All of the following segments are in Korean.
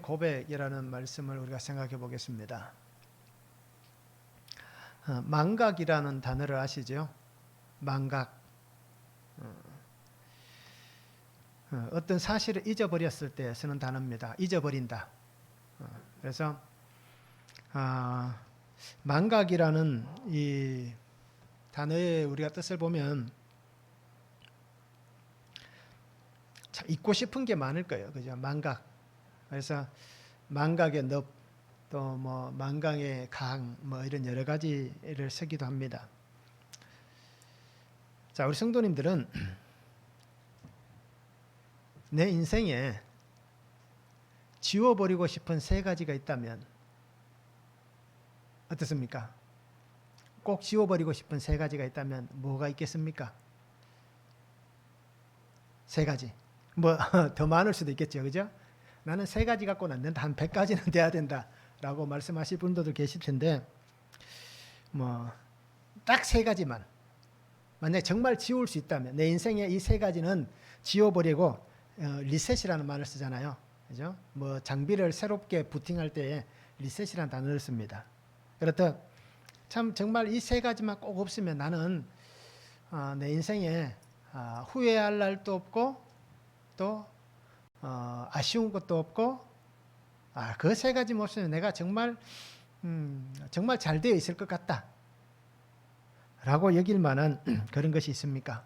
고백이라는 말씀을 우리가 생각해 보겠습니다. 망각이라는 단어를 아시죠? 망각. 어떤 사실을 잊어버렸을 때 쓰는 단어입니다. 잊어버린다. 그래서 망각이라는 이 단어의 우리가 뜻을 보면 참 잊고 싶은 게 많을 거예요. 그죠? 망각. 그래서 망각의 늪, 또 뭐 망각의 강, 뭐 이런 여러 가지를 쓰기도 합니다. 자, 우리 성도님들은 내 인생에 지워버리고 싶은 세 가지가 있다면 어떻습니까? 꼭 지워버리고 싶은 세 가지가 있다면 뭐가 있겠습니까? 세 가지. 뭐 더 많을 수도 있겠죠. 그죠? 나는 세 가지 갖고는 안 된다. 한 100가지는 돼야 된다. 라고 말씀하실 분들도 계실 텐데 뭐 딱 세 가지만 만약에 정말 지울 수 있다면 내 인생에 이 세 가지는 지워버리고 리셋이라는 말을 쓰잖아요. 그죠? 뭐 장비를 새롭게 부팅할 때에 리셋이라는 단어를 씁니다. 그렇듯 참 정말 이 세 가지만 꼭 없으면 나는 내 인생에 후회할 날도 없고 또 아쉬운 것도 없고 그 세 가지만 없으면 내가 정말 정말 잘 되어 있을 것 같다 라고 여길 만한 그런 것이 있습니까?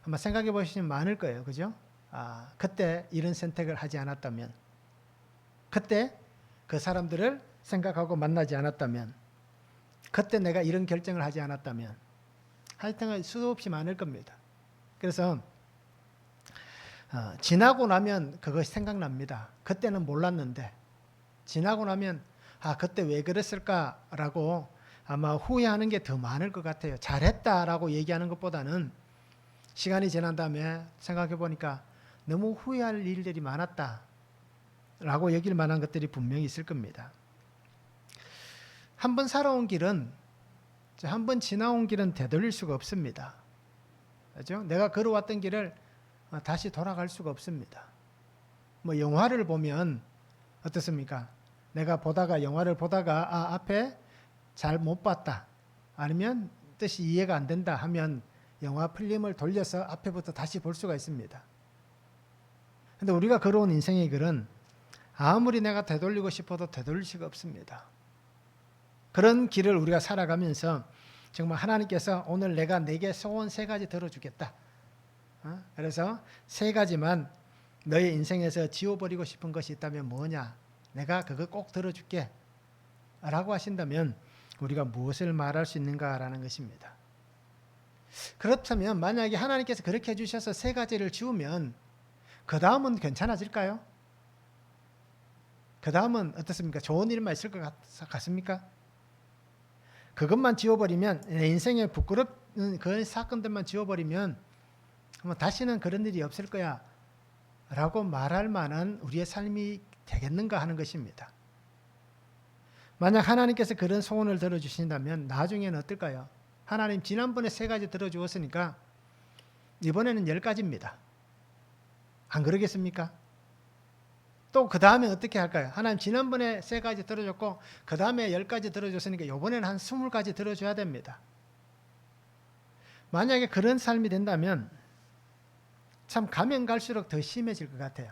한번 생각해 보시면 많을 거예요. 그죠? 그때 이런 선택을 하지 않았다면, 그때 그 사람들을 생각하고 만나지 않았다면, 그때 내가 이런 결정을 하지 않았다면, 하여튼 수없이 많을 겁니다. 그래서 지나고 나면 그것이 생각납니다. 그때는 몰랐는데 지나고 나면 그때 왜 그랬을까라고 아마 후회하는 게 더 많을 것 같아요. 잘했다라고 얘기하는 것보다는 시간이 지난 다음에 생각해 보니까 너무 후회할 일들이 많았다라고 여길 만한 것들이 분명히 있을 겁니다. 한 번 살아온 길은, 한 번 지나온 길은 되돌릴 수가 없습니다. 그렇죠? 내가 걸어왔던 길을 다시 돌아갈 수가 없습니다. 뭐 영화를 보면 어떻습니까? 내가 영화를 보다가 앞에 잘 못 봤다, 아니면 뜻이 이해가 안 된다 하면 영화 필름을 돌려서 앞에부터 다시 볼 수가 있습니다. 근데 우리가 걸어온 인생의 길은 아무리 내가 되돌리고 싶어도 되돌릴 수가 없습니다. 그런 길을 우리가 살아가면서 정말 하나님께서 오늘 내가 내게 소원 세 가지 들어주겠다. 그래서 세 가지만 너의 인생에서 지워버리고 싶은 것이 있다면 뭐냐? 내가 그거 꼭 들어줄게 라고 하신다면 우리가 무엇을 말할 수 있는가라는 것입니다. 그렇다면 만약에 하나님께서 그렇게 해주셔서 세 가지를 지우면 그 다음은 괜찮아질까요? 그 다음은 어떻습니까? 좋은 일만 있을 것 같습니까? 그것만 지워버리면, 내 인생에 부끄럽은 그런 사건들만 지워버리면 다시는 그런 일이 없을 거야 라고 말할 만한 우리의 삶이 되겠는가 하는 것입니다. 만약 하나님께서 그런 소원을 들어주신다면 나중에는 어떨까요? 하나님 지난번에 세 가지 들어주었으니까 이번에는 10가지입니다. 안 그러겠습니까? 또 그 다음에 어떻게 할까요? 하나님 지난번에 세 가지 들어줬고 그 다음에 10가지 들어줬으니까 이번에는 한 20가지 들어줘야 됩니다. 만약에 그런 삶이 된다면 참 가면 갈수록 더 심해질 것 같아요.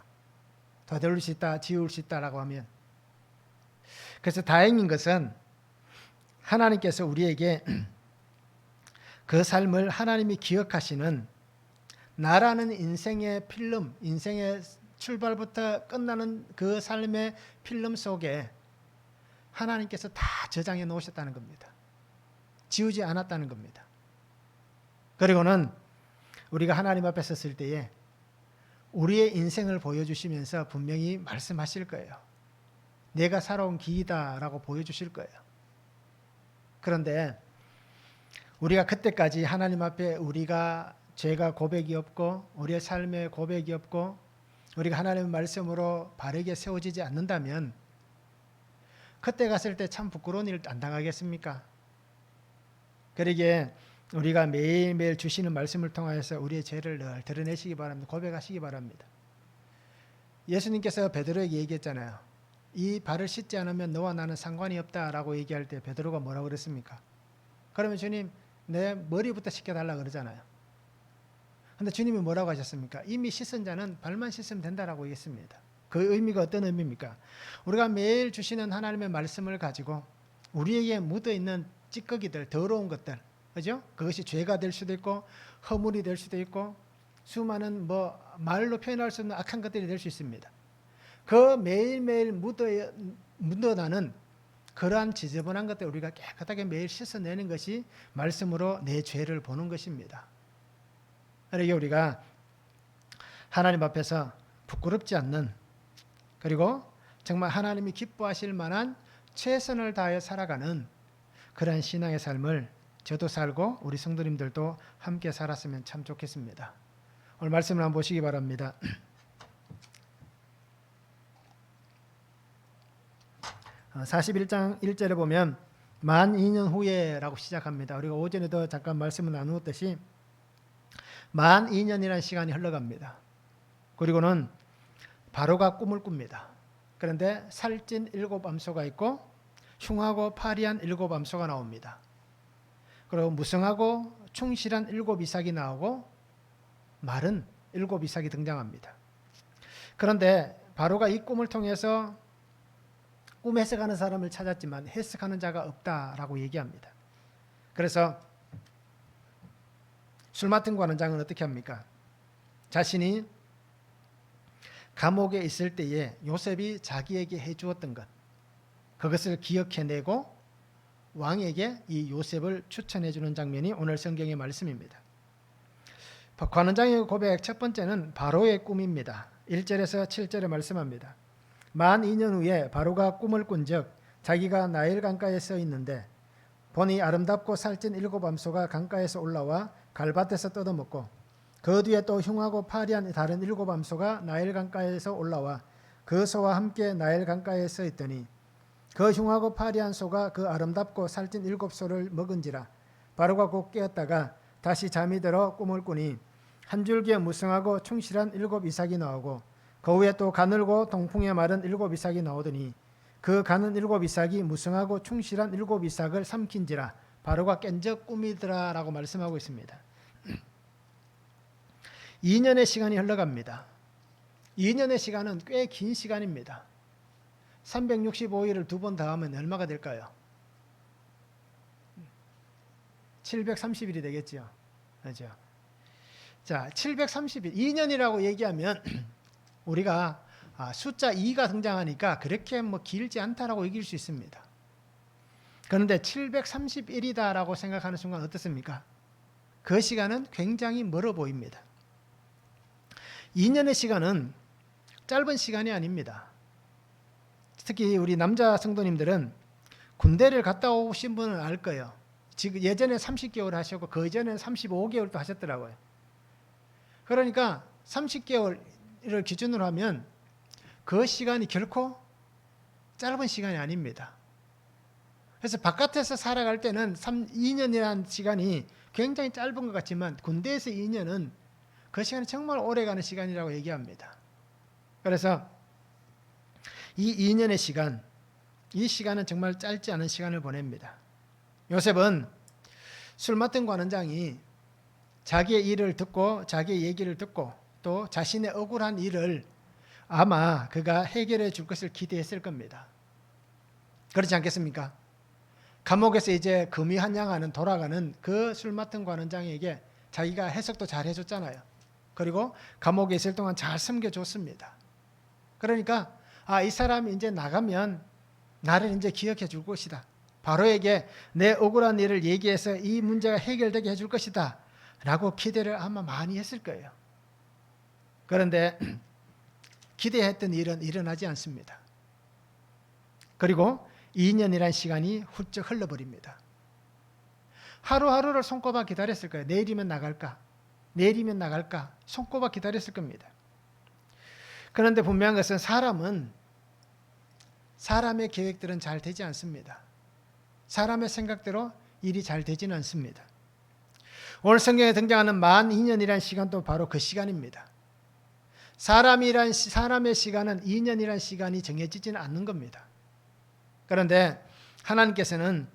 되돌릴 수 있다, 지울 수 있다라고 하면. 그래서 다행인 것은 하나님께서 우리에게 그 삶을 하나님이 기억하시는 나라는 인생의 필름, 인생의 출발부터 끝나는 그 삶의 필름 속에 하나님께서 다 저장해 놓으셨다는 겁니다. 지우지 않았다는 겁니다. 그리고는 우리가 하나님 앞에 섰을 때에 우리의 인생을 보여주시면서 분명히 말씀하실 거예요. 내가 살아온 길이다라고 보여주실 거예요. 그런데 우리가 그때까지 하나님 앞에 우리가 죄가 고백이 없고 우리의 삶에 고백이 없고 우리가 하나님의 말씀으로 바르게 세워지지 않는다면 그때 갔을 때 참 부끄러운 일 안 당하겠습니까? 그러기에 우리가 매일매일 주시는 말씀을 통하여서 우리의 죄를 늘 드러내시기 바랍니다. 고백하시기 바랍니다. 예수님께서 베드로에게 얘기했잖아요. 이 발을 씻지 않으면 너와 나는 상관이 없다라고 얘기할 때 베드로가 뭐라고 그랬습니까? 그러면 주님 내 머리부터 씻겨달라 그러잖아요. 근데 주님이 뭐라고 하셨습니까? 이미 씻은 자는 발만 씻으면 된다라고 얘기했습니다. 그 의미가 어떤 의미입니까? 우리가 매일 주시는 하나님의 말씀을 가지고 우리에게 묻어있는 찌꺼기들, 더러운 것들, 그죠? 그것이 죄가 될 수도 있고 허물이 될 수도 있고 수많은 말로 표현할 수 없는 악한 것들이 될 수 있습니다. 그 매일매일 묻어나는 그러한 지저분한 것들 우리가 깨끗하게 매일 씻어내는 것이 말씀으로 내 죄를 보는 것입니다. 그러게 우리가 하나님 앞에서 부끄럽지 않는, 그리고 정말 하나님이 기뻐하실 만한 최선을 다해 살아가는 그러한 신앙의 삶을 저도 살고 우리 성도님들도 함께 살았으면 참 좋겠습니다. 오늘 말씀을 한번 보시기 바랍니다. 41장 1절에 보면 만 2년 후에라고 시작합니다. 우리가 오전에도 잠깐 말씀을 나누었듯이 만 2년이라는 시간이 흘러갑니다. 그리고는 바로가 꿈을 꿉니다. 그런데 살찐 7암소가 있고 흉하고 파리한 7암소가 나옵니다. 그리고 무성하고 충실한 7이삭이 나오고 마른 7이삭이 등장합니다. 그런데 바로가 이 꿈을 통해서 꿈 해석하는 사람을 찾았지만 해석하는 자가 없다라고 얘기합니다. 그래서 술 맡은 관원장은 어떻게 합니까? 자신이 감옥에 있을 때에 요셉이 자기에게 해주었던 것, 그것을 기억해내고 왕에게 이 요셉을 추천해 주는 장면이 오늘 성경의 말씀입니다. 관원장의 고백 첫 번째는 바로의 꿈입니다. 1절에서 7절에 말씀합니다. 만 2년 후에 바로가 꿈을 꾼즉 자기가 나일 강가에 서 있는데 보니 아름답고 살찐 7암소가 강가에서 올라와 갈밭에서 뜯어먹고 그 뒤에 또 흉하고 파리한 다른 7암소가 나일 강가에서 올라와 그 소와 함께 나일 강가에 서 있더니 그 흉하고 파리한 소가 그 아름답고 살찐 7소를 먹은지라. 바로가 곧 깨었다가 다시 잠이 들어 꿈을 꾸니 한 줄기에 무성하고 충실한 7이삭이 나오고 그 위에 또 가늘고 동풍에 마른 7이삭이 나오더니 그 가는 7이삭이 무성하고 충실한 7이삭을 삼킨지라. 바로가 깬 적 꿈이더라 라고 말씀하고 있습니다. 2년의 시간이 흘러갑니다. 2년의 시간은 꽤 긴 시간입니다. 365일을 2번 더하면 얼마가 될까요? 730일이 되겠죠. 그렇죠? 자, 730일, 2년이라고 얘기하면 우리가 숫자 2가 등장하니까 그렇게 길지 않다라고 얘기할 수 있습니다. 그런데 731이다라고 생각하는 순간 어떻습니까? 그 시간은 굉장히 멀어 보입니다. 2년의 시간은 짧은 시간이 아닙니다. 특히 우리 남자 성도님들은 군대를 갔다 오신 분은 알 거예요. 지금 예전에 30개월 하셨고 그 이전에 35개월도 하셨더라고요. 그러니까 30개월을 기준으로 하면 그 시간이 결코 짧은 시간이 아닙니다. 그래서 바깥에서 살아갈 때는 2년이라는 시간이 굉장히 짧은 것 같지만 군대에서 2년은 그 시간이 정말 오래가는 시간이라고 얘기합니다. 그래서 이 2년의 시간, 이 시간은 정말 짧지 않은 시간을 보냅니다. 요셉은 술 맡은 관원장이 자기의 일을 듣고 자기의 얘기를 듣고 또 자신의 억울한 일을 아마 그가 해결해 줄 것을 기대했을 겁니다. 그렇지 않겠습니까? 감옥에서 이제 금이한양하는 돌아가는 그 술 맡은 관원장에게 자기가 해석도 잘 해줬잖아요. 그리고 감옥에 있을 동안 잘 섬겨줬습니다. 그러니까 이 사람이 이제 나가면 나를 이제 기억해 줄 것이다. 바로에게 내 억울한 일을 얘기해서 이 문제가 해결되게 해줄 것이다 라고 기대를 아마 많이 했을 거예요. 그런데 기대했던 일은 일어나지 않습니다. 그리고 2년이라는 시간이 훌쩍 흘러버립니다. 하루하루를 손꼽아 기다렸을 거예요. 내일이면 나갈까? 내일이면 나갈까? 손꼽아 기다렸을 겁니다. 그런데 분명한 것은 사람의 계획들은 잘 되지 않습니다. 사람의 생각대로 일이 잘 되지는 않습니다. 오늘 성경에 등장하는 만 2년이라는 시간도 바로 그 시간입니다. 사람의 시간은 2년이란 시간이 정해지지는 않는 겁니다. 그런데 하나님께서는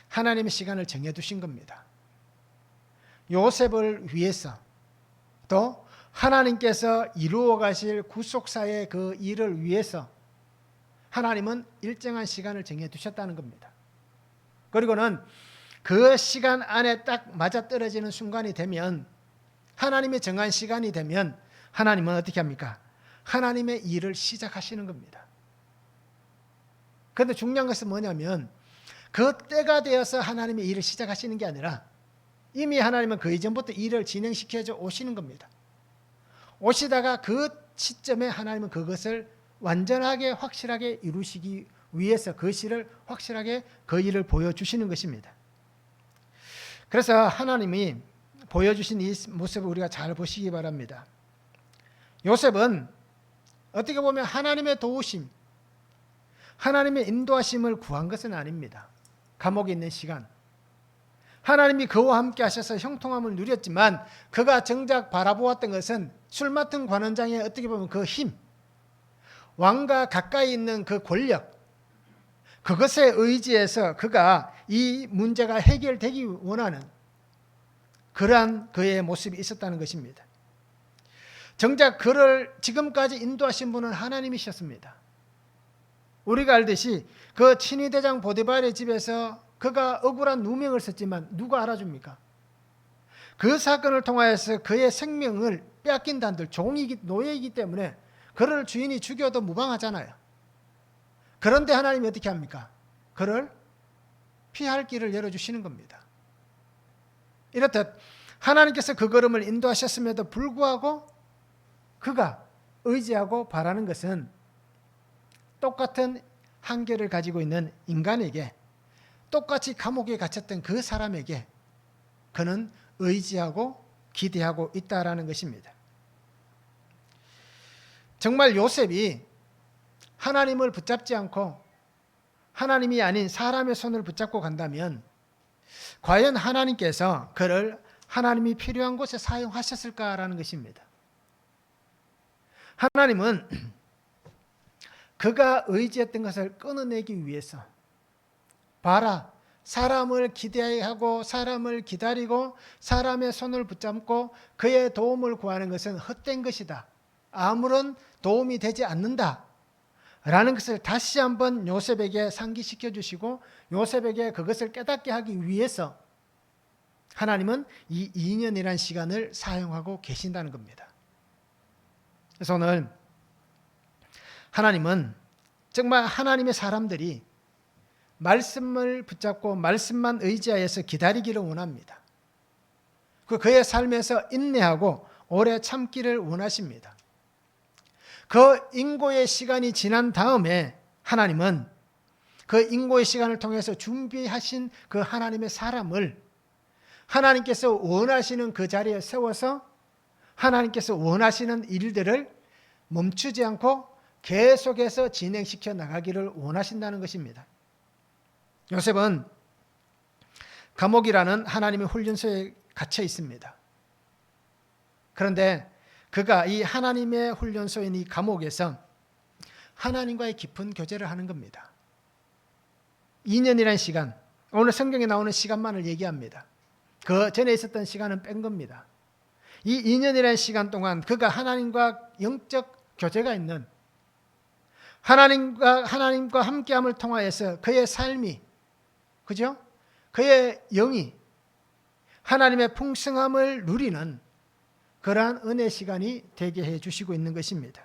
하나님의 시간을 정해두신 겁니다. 요셉을 위해서 또 하나님께서 이루어 가실 구속사의 그 일을 위해서 하나님은 일정한 시간을 정해두셨다는 겁니다. 그리고는 그 시간 안에 딱 맞아떨어지는 순간이 되면, 하나님의 정한 시간이 되면 하나님은 어떻게 합니까? 하나님의 일을 시작하시는 겁니다. 그런데 중요한 것은 뭐냐면 그 때가 되어서 하나님의 일을 시작하시는 게 아니라 이미 하나님은 그 이전부터 일을 진행시켜줘 오시는 겁니다. 오시다가 그 시점에 하나님은 그것을 완전하게 확실하게 이루시기 위해서 그 시를 확실하게 그 일을 보여주시는 것입니다. 그래서 하나님이 보여주신 이 모습을 우리가 잘 보시기 바랍니다. 요셉은 어떻게 보면 하나님의 도우심, 하나님의 인도하심을 구한 것은 아닙니다. 감옥에 있는 시간, 하나님이 그와 함께 하셔서 형통함을 누렸지만 그가 정작 바라보았던 것은 술 맡은 관원장의 어떻게 보면 그 힘, 왕과 가까이 있는 그 권력, 그것에 의지해서 그가 이 문제가 해결되기 원하는 그러한 그의 모습이 있었다는 것입니다. 정작 그를 지금까지 인도하신 분은 하나님이셨습니다. 우리가 알듯이 그 친위대장 보디발의 집에서 그가 억울한 누명을 썼지만 누가 알아줍니까? 그 사건을 통하여서 그의 생명을 빼앗긴다 한들 노예이기 때문에 그를 주인이 죽여도 무방하잖아요. 그런데 하나님이 어떻게 합니까? 그를 피할 길을 열어주시는 겁니다. 이렇듯 하나님께서 그 걸음을 인도하셨음에도 불구하고 그가 의지하고 바라는 것은 똑같은 한계를 가지고 있는 인간에게, 똑같이 감옥에 갇혔던 그 사람에게 그는 의지하고 기대하고 있다라는 것입니다. 정말 요셉이 하나님을 붙잡지 않고 하나님이 아닌 사람의 손을 붙잡고 간다면 과연 하나님께서 그를 하나님이 필요한 곳에 사용하셨을까라는 것입니다. 하나님은 그가 의지했던 것을 끊어내기 위해서, 봐라, 사람을 기대하고 사람을 기다리고 사람의 손을 붙잡고 그의 도움을 구하는 것은 헛된 것이다, 아무런 도움이 되지 않는다 라는 것을 다시 한번 요셉에게 상기시켜 주시고 요셉에게 그것을 깨닫게 하기 위해서 하나님은 이 2년이라는 시간을 사용하고 계신다는 겁니다. 그래서 오늘 하나님은 정말 하나님의 사람들이 말씀을 붙잡고 말씀만 의지하여서 기다리기를 원합니다. 그의 삶에서 인내하고 오래 참기를 원하십니다. 그 인고의 시간이 지난 다음에 하나님은 그 인고의 시간을 통해서 준비하신 그 하나님의 사람을 하나님께서 원하시는 그 자리에 세워서 하나님께서 원하시는 일들을 멈추지 않고 계속해서 진행시켜 나가기를 원하신다는 것입니다. 요셉은 감옥이라는 하나님의 훈련소에 갇혀 있습니다. 그런데 그가 이 하나님의 훈련소인 이 감옥에서 하나님과의 깊은 교제를 하는 겁니다. 2년이라는 시간, 오늘 성경에 나오는 시간만을 얘기합니다. 그 전에 있었던 시간은 뺀 겁니다. 이 2년이라는 시간 동안 그가 하나님과 영적 교제가 있는, 하나님과 함께함을 통하여서 그의 삶이, 그죠? 그의 영이 하나님의 풍성함을 누리는 그러한 은혜 시간이 되게 해 주시고 있는 것입니다.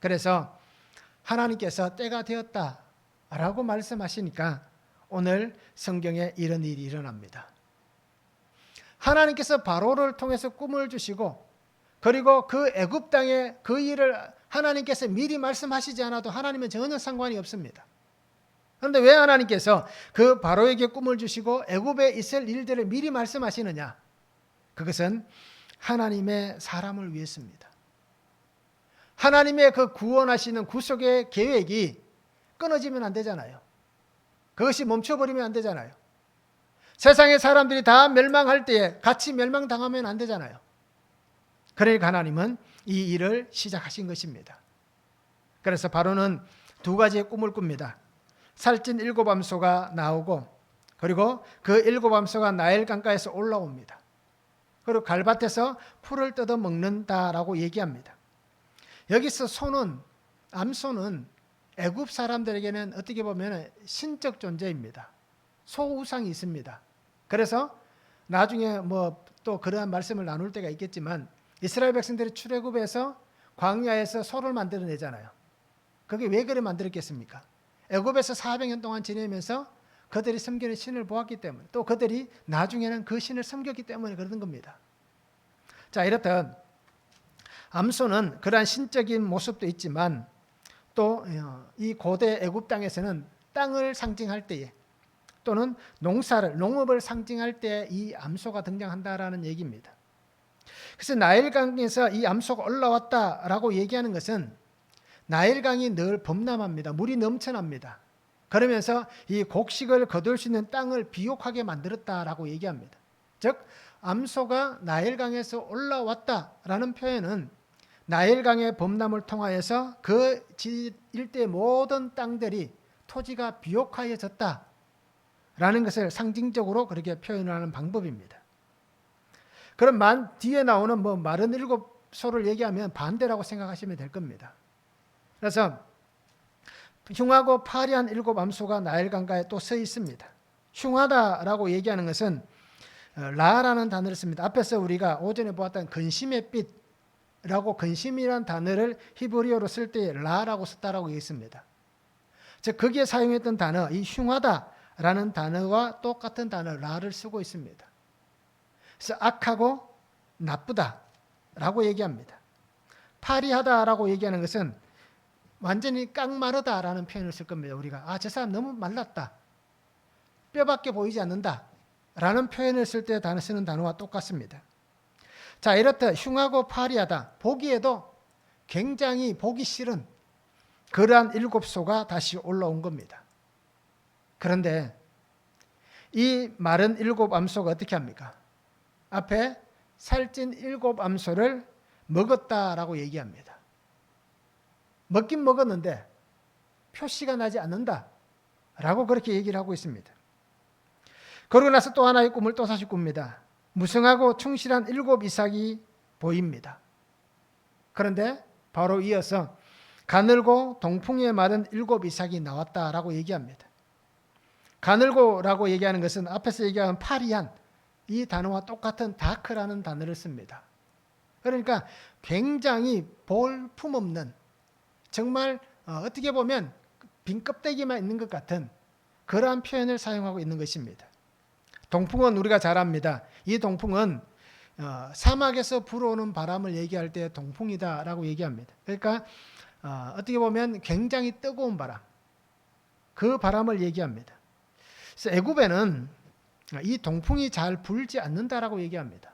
그래서 하나님께서 때가 되었다라고 말씀하시니까 오늘 성경에 이런 일이 일어납니다. 하나님께서 바로를 통해서 꿈을 주시고 그리고 그 애굽 땅에 그 일을 하나님께서 미리 말씀하시지 않아도 하나님은 전혀 상관이 없습니다. 그런데 왜 하나님께서 그 바로에게 꿈을 주시고 애굽에 있을 일들을 미리 말씀하시느냐? 그것은 하나님의 사람을 위해서입니다. 하나님의 그 구원하시는 구속의 계획이 끊어지면 안 되잖아요. 그것이 멈춰버리면 안 되잖아요. 세상의 사람들이 다 멸망할 때에 같이 멸망당하면 안 되잖아요. 그러니까 하나님은 이 일을 시작하신 것입니다. 그래서 바로는 두 가지의 꿈을 꿉니다. 살찐 7암소가 나오고, 그리고 그 7암소가 나일 강가에서 올라옵니다. 그리고 갈밭에서 풀을 뜯어 먹는다라고 얘기합니다. 여기서 암소는 애굽 사람들에게는 어떻게 보면 신적 존재입니다. 소우상이 있습니다. 그래서 나중에 또 그러한 말씀을 나눌 때가 있겠지만, 이스라엘 백성들이 출애굽에서 광야에서 소를 만들어내잖아요. 그게 왜 그래 만들었겠습니까? 애굽에서 400년 동안 지내면서 그들이 섬기는 신을 보았기 때문에, 또 그들이 나중에는 그 신을 섬겼기 때문에 그러는 겁니다. 자, 이렇듯 암소는 그러한 신적인 모습도 있지만, 또 이 고대 애굽 땅에서는 땅을 상징할 때에, 또는 농업을 상징할 때 이 암소가 등장한다라는 얘기입니다. 그래서 나일강에서 이 암소가 올라왔다라고 얘기하는 것은, 나일강이 늘 범람합니다. 물이 넘쳐납니다. 그러면서 이 곡식을 거둘 수 있는 땅을 비옥하게 만들었다라고 얘기합니다. 즉 암소가 나일강에서 올라왔다라는 표현은 나일강의 범람을 통하여서 그 일대의 모든 땅들이, 토지가 비옥하여졌다라는 것을 상징적으로 그렇게 표현하는 방법입니다. 그럼 뒤에 나오는 마른 7소를 얘기하면 반대라고 생각하시면 될 겁니다. 그래서 흉하고 파리한 7암소가 나일강가에 또 서 있습니다. 흉하다라고 얘기하는 것은 라라는 단어를 씁니다. 앞에서 우리가 오전에 보았던 근심의 빛이라고, 근심이라는 단어를 히브리어로 쓸 때 라라고 썼다라고 얘기했습니다. 즉 거기에 사용했던 단어, 이 흉하다라는 단어와 똑같은 단어 라를 쓰고 있습니다. 그래서 악하고 나쁘다라고 얘기합니다. 파리하다라고 얘기하는 것은 완전히 깡마르다라는 표현을 쓸 겁니다. 우리가 저 사람 너무 말랐다, 뼈밖에 보이지 않는다 라는 표현을 쓸 때 쓰는 단어와 똑같습니다. 자, 이렇듯 흉하고 파리하다, 보기에도 굉장히 보기 싫은 그러한 7소가 다시 올라온 겁니다. 그런데 이 마른 7암소가 어떻게 합니까? 앞에 살찐 7암소를 먹었다라고 얘기합니다. 먹긴 먹었는데 표시가 나지 않는다라고 그렇게 얘기를 하고 있습니다. 그러고 나서 또 하나의 꿈을 또 다시 꿉니다. 무성하고 충실한 7 이삭이 보입니다. 그런데 바로 이어서 가늘고 동풍에 마른 7 이삭이 나왔다라고 얘기합니다. 가늘고라고 얘기하는 것은 앞에서 얘기한 파리한 이 단어와 똑같은 다크라는 단어를 씁니다. 그러니까 굉장히 볼품없는, 정말 어떻게 보면 빈 껍데기만 있는 것 같은 그러한 표현을 사용하고 있는 것입니다. 동풍은 우리가 잘 압니다. 이 동풍은 사막에서 불어오는 바람을 얘기할 때 동풍이다라고 얘기합니다. 그러니까 어떻게 보면 굉장히 뜨거운 바람, 그 바람을 얘기합니다. 그래서 애굽에는 이 동풍이 잘 불지 않는다라고 얘기합니다.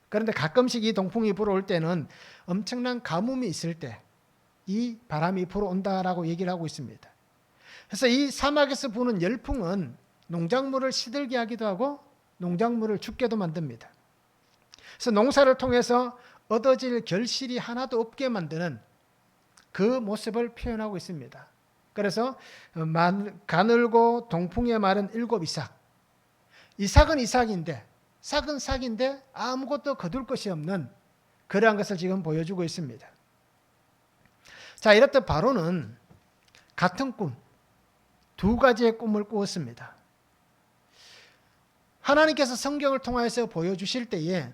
그런데 가끔씩 이 동풍이 불어올 때는 엄청난 가뭄이 있을 때 이 바람이 불어온다라고 얘기를 하고 있습니다. 그래서 이 사막에서 부는 열풍은 농작물을 시들게 하기도 하고 농작물을 죽게도 만듭니다. 그래서 농사를 통해서 얻어질 결실이 하나도 없게 만드는 그 모습을 표현하고 있습니다. 그래서 가늘고 동풍에 마른 7 이삭, 이삭은 이삭인데, 싹은 싹인데 아무것도 거둘 것이 없는 그러한 것을 지금 보여주고 있습니다. 자, 이렇듯 바로는 같은 꿈, 두 가지의 꿈을 꾸었습니다. 하나님께서 성경을 통해서 보여주실 때에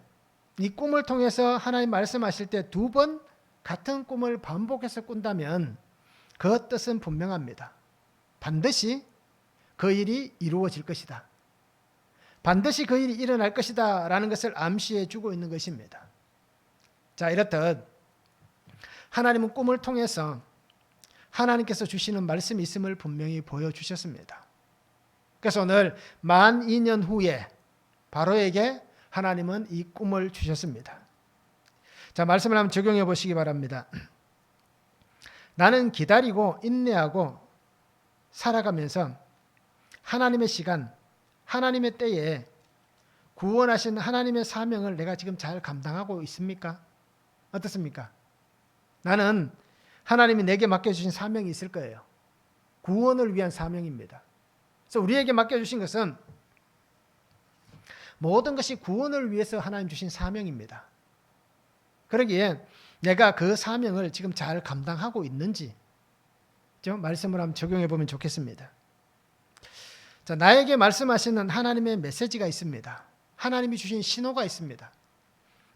이 꿈을 통해서 하나님 말씀하실 때 2번 같은 꿈을 반복해서 꾼다면 그 뜻은 분명합니다. 반드시 그 일이 이루어질 것이다. 반드시 그 일이 일어날 것이다 라는 것을 암시해 주고 있는 것입니다. 자, 이렇듯 하나님은 꿈을 통해서 하나님께서 주시는 말씀이 있음을 분명히 보여주셨습니다. 그래서 오늘 12,000년 후에 바로에게 하나님은 이 꿈을 주셨습니다. 자, 말씀을 한번 적용해 보시기 바랍니다. 나는 기다리고 인내하고 살아가면서 하나님의 시간, 하나님의 때에 구원하신 하나님의 사명을 내가 지금 잘 감당하고 있습니까? 어떻습니까? 나는 하나님이 내게 맡겨주신 사명이 있을 거예요. 구원을 위한 사명입니다. 그래서 우리에게 맡겨주신 것은 모든 것이 구원을 위해서 하나님 주신 사명입니다. 그러기에 내가 그 사명을 지금 잘 감당하고 있는지 말씀을 한번 적용해 보면 좋겠습니다. 자, 나에게 말씀하시는 하나님의 메시지가 있습니다. 하나님이 주신 신호가 있습니다.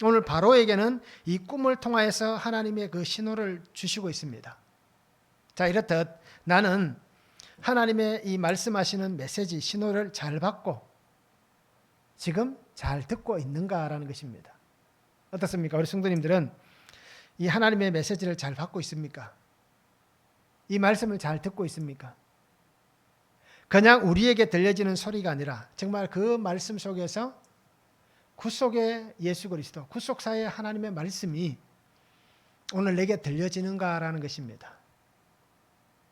오늘 바로에게는 이 꿈을 통하여서 하나님의 그 신호를 주시고 있습니다. 자, 이렇듯 나는 하나님의 이 말씀하시는 메시지, 신호를 잘 받고 지금 잘 듣고 있는가라는 것입니다. 어떻습니까? 우리 성도님들은 이 하나님의 메시지를 잘 받고 있습니까? 이 말씀을 잘 듣고 있습니까? 그냥 우리에게 들려지는 소리가 아니라 정말 그 말씀 속에서 구속의 예수 그리스도, 구속사의 하나님의 말씀이 오늘 내게 들려지는가라는 것입니다.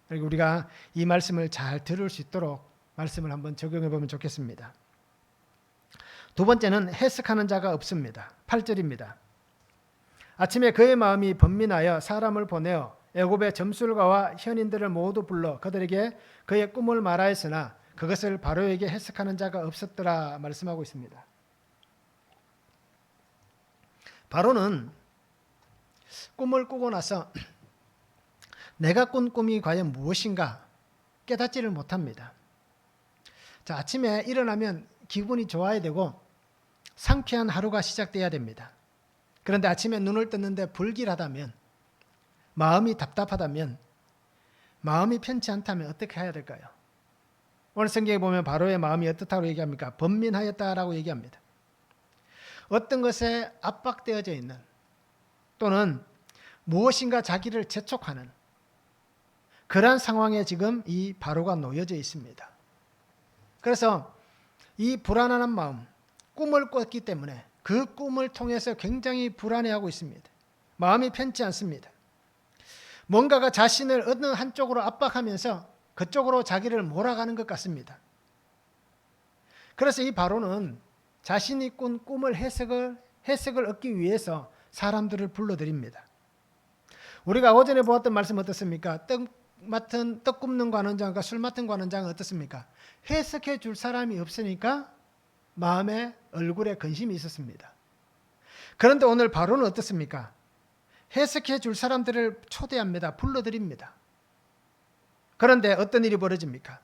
그리고 우리가 이 말씀을 잘 들을 수 있도록 말씀을 한번 적용해 보면 좋겠습니다. 두 번째는 해석하는 자가 없습니다. 8절입니다. 아침에 그의 마음이 번민하여 사람을 보내어 애굽의 점술가와 현인들을 모두 불러 그들에게 그의 꿈을 말하였으나 그것을 바로에게 해석하는 자가 없었더라 말씀하고 있습니다. 바로는 꿈을 꾸고 나서 내가 꾼 꿈이 과연 무엇인가 깨닫지를 못합니다. 자, 아침에 일어나면 기분이 좋아야 되고 상쾌한 하루가 시작돼야 됩니다. 그런데 아침에 눈을 떴는데 불길하다면, 마음이 답답하다면, 마음이 편치 않다면 어떻게 해야 될까요? 오늘 성경에 보면 바로의 마음이 어떻다고 얘기합니까? 번민하였다라고 얘기합니다. 어떤 것에 압박되어져 있는 또는 무엇인가 자기를 재촉하는 그러한 상황에 지금 이 바로가 놓여져 있습니다. 그래서 이 불안한 마음, 꿈을 꿨기 때문에 그 꿈을 통해서 굉장히 불안해하고 있습니다. 마음이 편치 않습니다. 뭔가가 자신을 어느 한쪽으로 압박하면서 그쪽으로 자기를 몰아가는 것 같습니다. 그래서 이 바로는 자신이 꾼 꿈을 해석을 얻기 위해서 사람들을 불러들입니다. 우리가 오전에 보았던 말씀 어떻습니까? 떡 굽는 관원장과 술 맡은 관원장은 어떻습니까? 해석해 줄 사람이 없으니까 마음에 얼굴에 근심이 있었습니다. 그런데 오늘 바로는 어떻습니까? 해석해 줄 사람들을 초대합니다. 불러들입니다. 그런데 어떤 일이 벌어집니까?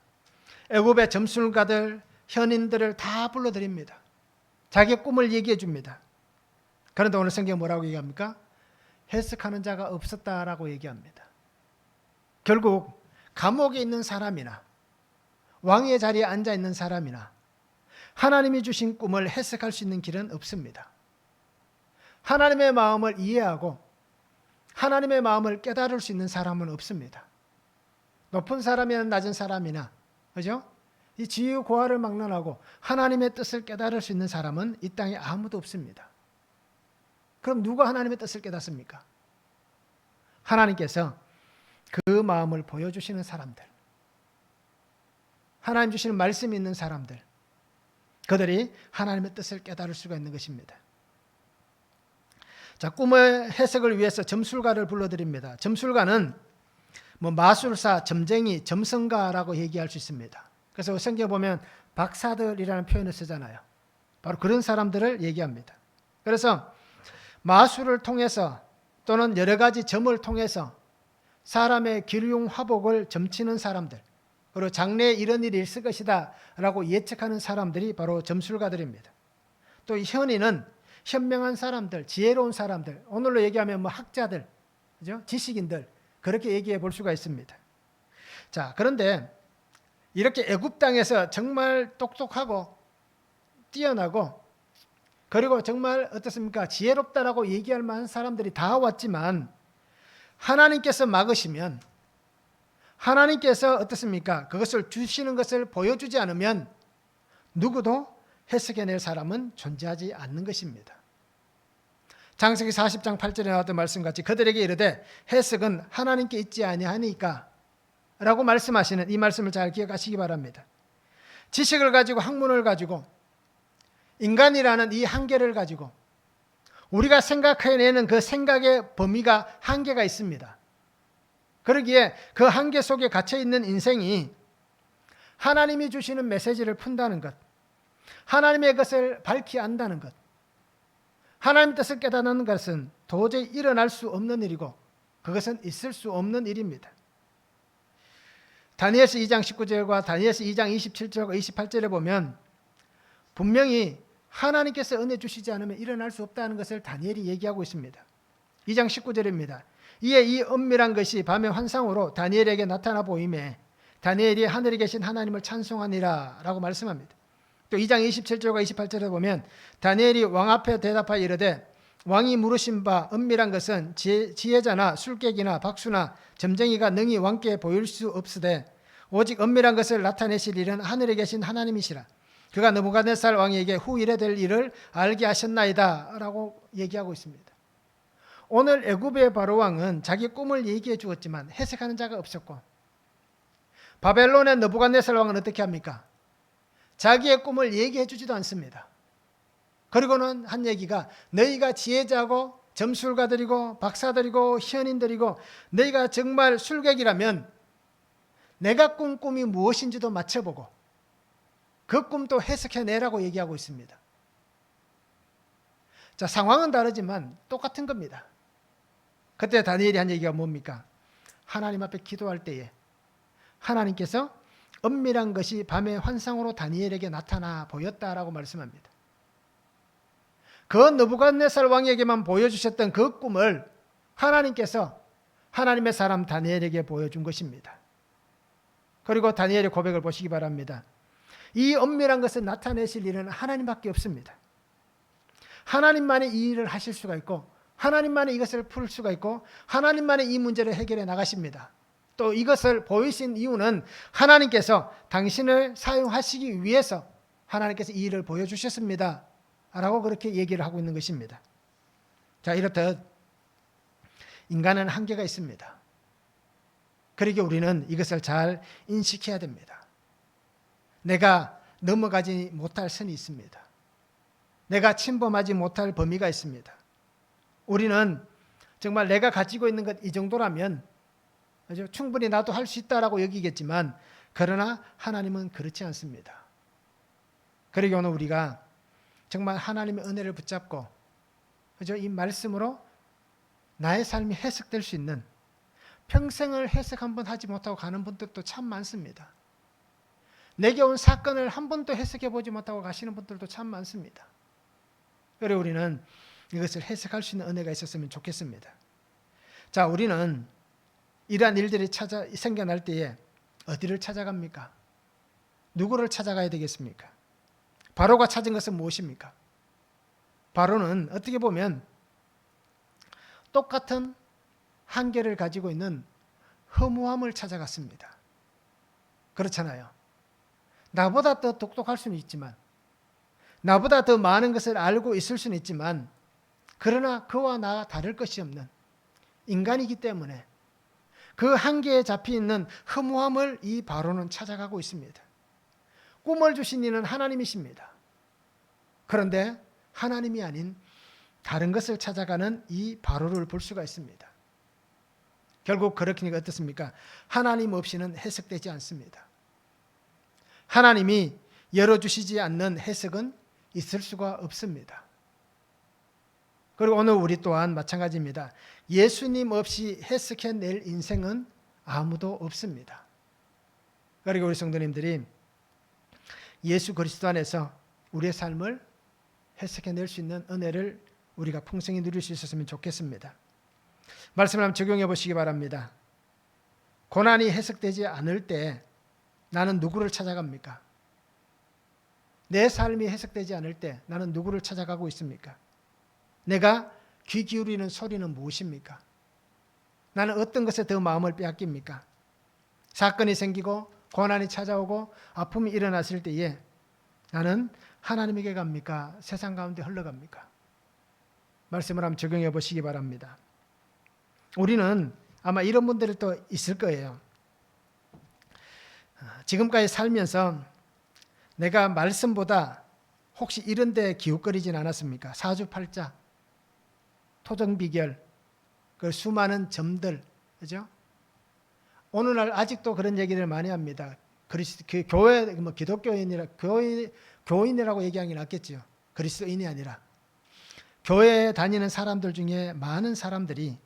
애굽의 점술가들, 현인들을 다 불러들입니다. 자기의 꿈을 얘기해 줍니다. 그런데 오늘 성경 뭐라고 얘기합니까? 해석하는 자가 없었다라고 얘기합니다. 결국 감옥에 있는 사람이나 왕의 자리에 앉아 있는 사람이나 하나님이 주신 꿈을 해석할 수 있는 길은 없습니다. 하나님의 마음을 이해하고 하나님의 마음을 깨달을 수 있는 사람은 없습니다. 높은 사람이나 낮은 사람이나, 그죠? 이 지위 고하를 막론하고 하나님의 뜻을 깨달을 수 있는 사람은 이 땅에 아무도 없습니다. 그럼 누가 하나님의 뜻을 깨닫습니까? 하나님께서 그 마음을 보여주시는 사람들, 하나님 주시는 말씀이 있는 사람들, 그들이 하나님의 뜻을 깨달을 수가 있는 것입니다. 자, 꿈의 해석을 위해서 점술가를 불러드립니다. 점술가는 마술사, 점쟁이, 점성가라고 얘기할 수 있습니다. 그래서 성경에 보면 박사들이라는 표현을 쓰잖아요. 바로 그런 사람들을 얘기합니다. 그래서 마술을 통해서 또는 여러 가지 점을 통해서 사람의 기륭 화복을 점치는 사람들, 그리고 장래에 이런 일이 있을 것이다 라고 예측하는 사람들이 바로 점술가들입니다. 또 현인은 현명한 사람들, 지혜로운 사람들, 오늘로 얘기하면 학자들, 그죠? 지식인들, 그렇게 얘기해 볼 수가 있습니다. 자, 그런데 이렇게 애굽 땅에서 정말 똑똑하고 뛰어나고 그리고 정말 어떻습니까? 지혜롭다라고 얘기할 만한 사람들이 다 왔지만 하나님께서 막으시면, 하나님께서 어떻습니까? 그것을 주시는 것을 보여주지 않으면 누구도 해석해낼 사람은 존재하지 않는 것입니다. 창세기 40장 8절에 나왔던 말씀같이 그들에게 이르되 해석은 하나님께 있지 아니하니까 라고 말씀하시는 이 말씀을 잘 기억하시기 바랍니다. 지식을 가지고, 학문을 가지고, 인간이라는 이 한계를 가지고 우리가 생각해내는 그 생각의 범위가 한계가 있습니다. 그러기에 그 한계 속에 갇혀있는 인생이 하나님이 주시는 메시지를 푼다는 것, 하나님의 것을 밝히 안다는 것, 하나님의 뜻을 깨닫는 것은 도저히 일어날 수 없는 일이고 그것은 있을 수 없는 일입니다. 다니엘서 2장 19절과 다니엘서 2장 27절과 28절에 보면 분명히 하나님께서 은혜 주시지 않으면 일어날 수 없다는 것을 다니엘이 얘기하고 있습니다. 2장 19절입니다. 이에 이 은밀한 것이 밤의 환상으로 다니엘에게 나타나 보임에 다니엘이 하늘에 계신 하나님을 찬송하니라 라고 말씀합니다. 또 2장 27절과 28절에 보면 다니엘이 왕 앞에 대답하여 이르되 왕이 물으신 바 은밀한 것은 지혜자나 술객이나 박수나 점쟁이가 능히 왕께 보일 수 없으되 오직 은밀한 것을 나타내실 일은 하늘에 계신 하나님이시라. 그가 느부갓네살 왕에게 후 이래 될 일을 알게 하셨나이다 라고 얘기하고 있습니다. 오늘 애굽의 바로 왕은 자기 꿈을 얘기해 주었지만 해석하는 자가 없었고 바벨론의 느부갓네살 왕은 어떻게 합니까? 자기의 꿈을 얘기해 주지도 않습니다. 그리고는 한 얘기가 너희가 지혜자고 점술가들이고 박사들이고 현인들이고 너희가 정말 술객이라면 내가 꾼 꿈이 무엇인지도 맞춰보고 그 꿈도 해석해내라고 얘기하고 있습니다. 자, 상황은 다르지만 똑같은 겁니다. 그때 다니엘이 한 얘기가 뭡니까? 하나님 앞에 기도할 때에 하나님께서 은밀한 것이 밤의 환상으로 다니엘에게 나타나 보였다라고 말씀합니다. 그 느부갓네살 왕에게만 보여주셨던 그 꿈을 하나님께서 하나님의 사람 다니엘에게 보여준 것입니다. 그리고 다니엘의 고백을 보시기 바랍니다. 이 은밀한 것을 나타내실 일은 하나님밖에 없습니다. 하나님만이 이 일을 하실 수가 있고 하나님만이 이것을 풀 수가 있고 하나님만이 이 문제를 해결해 나가십니다. 또 이것을 보이신 이유는 하나님께서 당신을 사용하시기 위해서 하나님께서 이 일을 보여주셨습니다 라고 그렇게 얘기를 하고 있는 것입니다. 자, 이렇듯 인간은 한계가 있습니다. 그러기에 우리는 이것을 잘 인식해야 됩니다. 내가 넘어가지 못할 선이 있습니다. 내가 침범하지 못할 범위가 있습니다. 우리는 정말 내가 가지고 있는 것 이 정도라면 충분히 나도 할 수 있다라고 여기겠지만 그러나 하나님은 그렇지 않습니다. 그러기에 오늘 우리가 정말 하나님의 은혜를 붙잡고 이 말씀으로 나의 삶이 해석될 수 있는 평생을 해석 한 번 하지 못하고 가는 분들도 참 많습니다. 내게 온 사건을 한 번도 해석해 보지 못하고 가시는 분들도 참 많습니다. 그래서 우리는 이것을 해석할 수 있는 은혜가 있었으면 좋겠습니다. 자, 우리는 이러한 일들이 생겨날 때에 어디를 찾아갑니까? 누구를 찾아가야 되겠습니까? 바로가 찾은 것은 무엇입니까? 바로는 어떻게 보면 똑같은 한계를 가지고 있는 허무함을 찾아갔습니다. 그렇잖아요. 나보다 더 똑똑할 수는 있지만 나보다 더 많은 것을 알고 있을 수는 있지만 그러나 그와 나와 다를 것이 없는 인간이기 때문에 그 한계에 잡혀있는 허무함을 이 바로는 찾아가고 있습니다. 꿈을 주신 이는 하나님이십니다. 그런데 하나님이 아닌 다른 것을 찾아가는 이 바로를 볼 수가 있습니다. 결국 그렇게 어떻습니까? 하나님 없이는 해석되지 않습니다. 하나님이 열어주시지 않는 해석은 있을 수가 없습니다. 그리고 오늘 우리 또한 마찬가지입니다. 예수님 없이 해석해낼 인생은 아무도 없습니다. 그리고 우리 성도님들이 예수 그리스도 안에서 우리의 삶을 해석해낼 수 있는 은혜를 우리가 풍성히 누릴 수 있었으면 좋겠습니다. 말씀을 한번 적용해 보시기 바랍니다. 고난이 해석되지 않을 때 나는 누구를 찾아갑니까? 내 삶이 해석되지 않을 때 나는 누구를 찾아가고 있습니까? 내가 귀 기울이는 소리는 무엇입니까? 나는 어떤 것에 더 마음을 빼앗깁니까? 사건이 생기고 고난이 찾아오고 아픔이 일어났을 때에 나는 하나님에게 갑니까? 세상 가운데 흘러갑니까? 말씀을 한번 적용해 보시기 바랍니다. 우리는 아마 이런 분들이 또 있을 거예요. 지금까지 살면서 내가 말씀보다 혹시 이런 데 기웃거리진 않았습니까? 사주팔자, 토정 비결, 그 수많은 점들, 그죠? 오늘날 아직도 그런 얘기를 많이 합니다. 그 교회 뭐 기독교인이라 교인이라고 얘기하는 게 낫겠죠. 그리스도인이 아니라 교회에 다니는 사람들 중에 많은 사람들이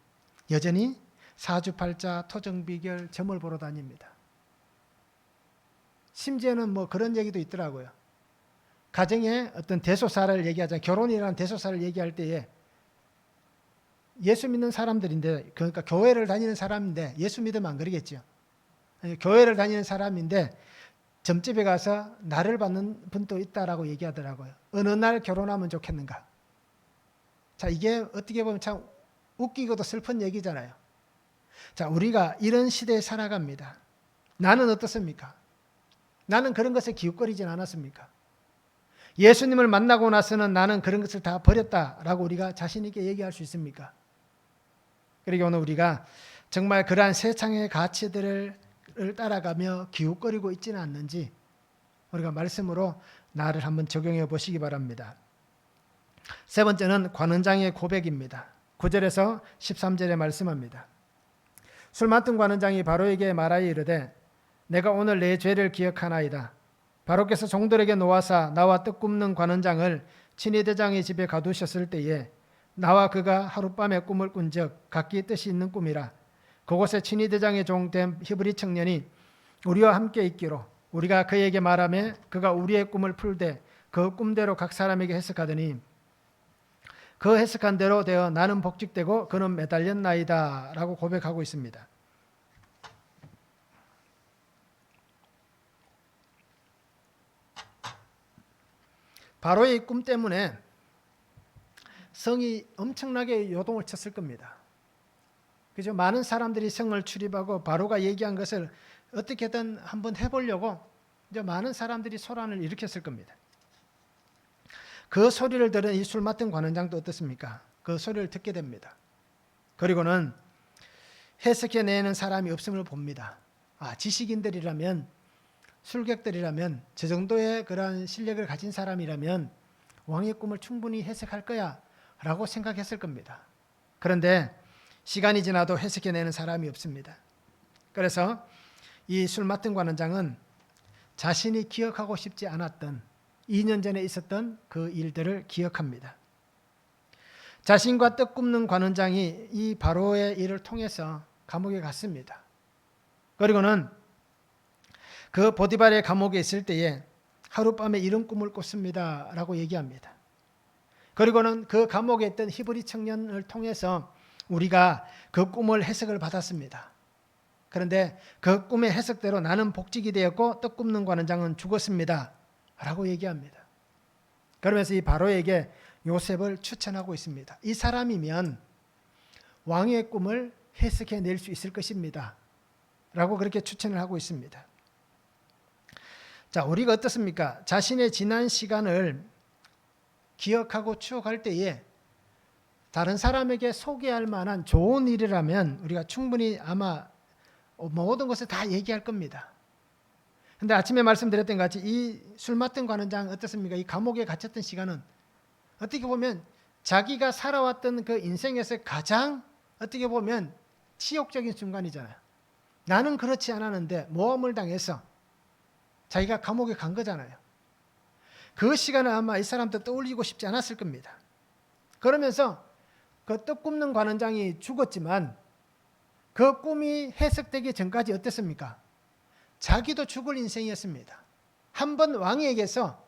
여전히 사주팔자, 토정비결, 점을 보러 다닙니다. 심지어는 뭐 그런 얘기도 있더라고요. 가정에 어떤 대소사를 얘기하자, 결혼이라는 대소사를 얘기할 때에 예수 믿는 사람들인데, 그러니까 교회를 다니는 사람인데, 예수 믿으면 안 그러겠죠. 교회를 다니는 사람인데 점집에 가서 나를 받는 분도 있다라고 얘기하더라고요. 어느 날 결혼하면 좋겠는가. 자, 이게 어떻게 보면 참 웃기고도 슬픈 얘기잖아요. 자, 우리가 이런 시대에 살아갑니다. 나는 어떻습니까? 나는 그런 것에 기웃거리진 않았습니까? 예수님을 만나고 나서는 나는 그런 것을 다 버렸다라고 우리가 자신 있게 얘기할 수 있습니까? 그러게 오늘 우리가 정말 그러한 세상의 가치들을 따라가며 기웃거리고 있지는 않는지 우리가 말씀으로 나를 한번 적용해 보시기 바랍니다. 세 번째는 관원장의 고백입니다. 9절에서 13절에 말씀합니다. 술 맡은 관원장이 바로에게 말하여 이르되 내가 오늘 내 죄를 기억하나이다. 바로께서 종들에게 놓아사 나와 떡 굽는 관원장을 친위대장의 집에 가두셨을 때에 나와 그가 하룻밤에 꿈을 꾼적 각기 뜻이 있는 꿈이라. 그곳에 친위대장의 종된 히브리 청년이 우리와 함께 있기로 우리가 그에게 말하며 그가 우리의 꿈을 풀되 그 꿈대로 각 사람에게 해석하더니 그 해석한 대로 되어 나는 복직되고 그는 매달렸나이다 라고 고백하고 있습니다. 바로의 꿈 때문에 성이 엄청나게 요동을 쳤을 겁니다. 그죠? 많은 사람들이 성을 출입하고 바로가 얘기한 것을 어떻게든 한번 해보려고 이제 많은 사람들이 소란을 일으켰을 겁니다. 그 소리를 들은 이 술 맡은 관원장도 어떻습니까? 그 소리를 듣게 됩니다. 그리고는 해석해내는 사람이 없음을 봅니다. 아, 지식인들이라면, 술객들이라면, 저 정도의 그런 실력을 가진 사람이라면 왕의 꿈을 충분히 해석할 거야 라고 생각했을 겁니다. 그런데 시간이 지나도 해석해내는 사람이 없습니다. 그래서 이 술 맡은 관원장은 자신이 기억하고 싶지 않았던 2년 전에 있었던 그 일들을 기억합니다. 자신과 떡 굽는 관원장이 이 바로의 일을 통해서 감옥에 갔습니다. 그리고는 그 보디발의 감옥에 있을 때에 하룻밤에 이런 꿈을 꿨습니다 라고 얘기합니다. 그리고는 그 감옥에 있던 히브리 청년을 통해서 우리가 그 꿈을 해석을 받았습니다. 그런데 그 꿈의 해석대로 나는 복직이 되었고 떡 굽는 관원장은 죽었습니다 라고 얘기합니다. 그러면서 이 바로에게 요셉을 추천하고 있습니다. 이 사람이면 왕의 꿈을 해석해낼 수 있을 것입니다 라고 그렇게 추천을 하고 있습니다. 자, 우리가 어떻습니까? 자신의 지난 시간을 기억하고 추억할 때에 다른 사람에게 소개할 만한 좋은 일이라면 우리가 충분히 아마 모든 것을 다 얘기할 겁니다. 근데 아침에 말씀드렸던 것 같이 이 술 맡은 관원장 어떻습니까? 이 감옥에 갇혔던 시간은 어떻게 보면 자기가 살아왔던 그 인생에서 가장 어떻게 보면 치욕적인 순간이잖아요. 나는 그렇지 않았는데 모함을 당해서 자기가 감옥에 간 거잖아요. 그 시간을 아마 이 사람도 떠올리고 싶지 않았을 겁니다. 그러면서 그 떡 굽는 관원장이 죽었지만 그 꿈이 해석되기 전까지 어땠습니까? 자기도 죽을 인생이었습니다. 한 번 왕에게서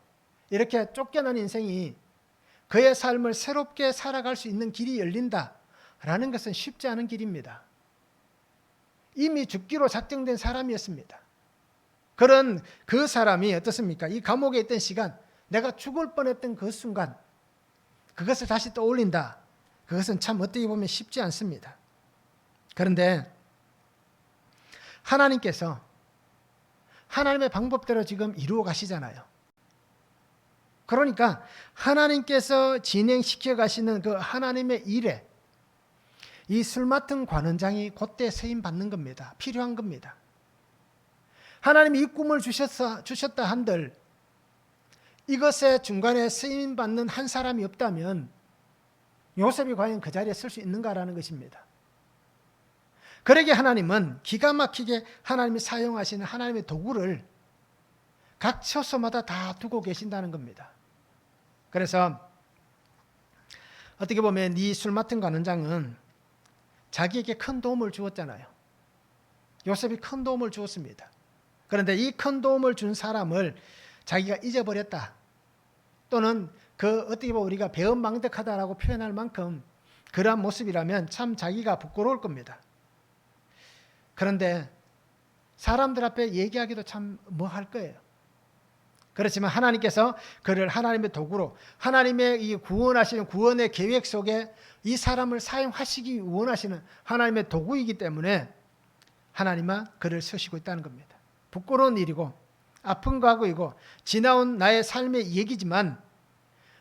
이렇게 쫓겨난 인생이 그의 삶을 새롭게 살아갈 수 있는 길이 열린다라는 것은 쉽지 않은 길입니다. 이미 죽기로 작정된 사람이었습니다. 그런 그 사람이 어떻습니까? 이 감옥에 있던 시간, 내가 죽을 뻔했던 그 순간, 그것을 다시 떠올린다. 그것은 참 어떻게 보면 쉽지 않습니다. 그런데 하나님께서 하나님의 방법대로 지금 이루어 가시잖아요. 그러니까 하나님께서 진행시켜 가시는 그 하나님의 일에 이 술 맡은 관원장이 그때 세임 받는 겁니다. 필요한 겁니다. 하나님이 이 꿈을 주셨다 한들 이것에 중간에 쓰임 받는 한 사람이 없다면 요셉이 과연 그 자리에 설 수 있는가라는 것입니다. 그러기에 하나님은 기가 막히게 하나님이 사용하시는 하나님의 도구를 각 처소마다 다 두고 계신다는 겁니다. 그래서 어떻게 보면 이 술 맡은 관원장은 자기에게 큰 도움을 주었잖아요. 요셉이 큰 도움을 주었습니다. 그런데 이 큰 도움을 준 사람을 자기가 잊어버렸다. 또는 그 어떻게 보면 우리가 배은망덕하다라고 표현할 만큼 그러한 모습이라면 참 자기가 부끄러울 겁니다. 그런데 사람들 앞에 얘기하기도 참 뭐 할 거예요. 그렇지만 하나님께서 그를 하나님의 도구로 하나님의 이 구원하시는 구원의 계획 속에 이 사람을 사용하시기 원하시는 하나님의 도구이기 때문에 하나님은 그를 쓰시고 있다는 겁니다. 부끄러운 일이고 아픈 과거이고 지나온 나의 삶의 얘기지만